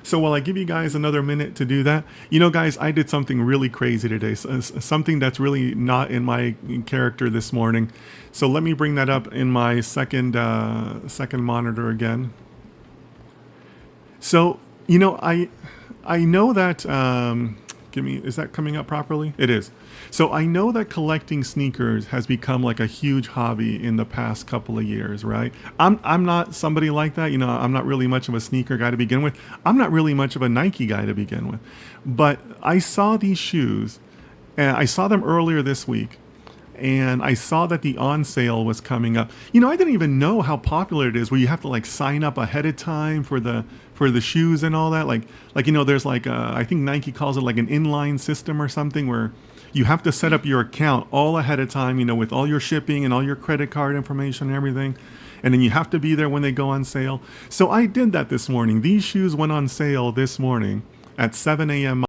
So while I give you guys another minute to do that, you know, guys, I did something really crazy today. Something that's really not in my character this morning. So let me bring that up in my second monitor again. So, you know, I know that is that coming up properly? It is. So I know that collecting sneakers has become like a huge hobby in the past couple of years, right? I'm not somebody like that. You know, I'm not really much of a sneaker guy to begin with. I'm not really much of a Nike guy to begin with. But I saw these shoes and I saw them earlier this week, and I saw that the on sale was coming up. You know, I didn't even know how popular it is, where you have to like sign up ahead of time for the shoes and all that. Like you know, there's like I think Nike calls it like an inline system or something, where you have to set up your account all ahead of time. You know, with all your shipping and all your credit card information and everything. And then you have to be there when they go on sale. So I did that this morning. These shoes went on sale this morning at 7 a.m.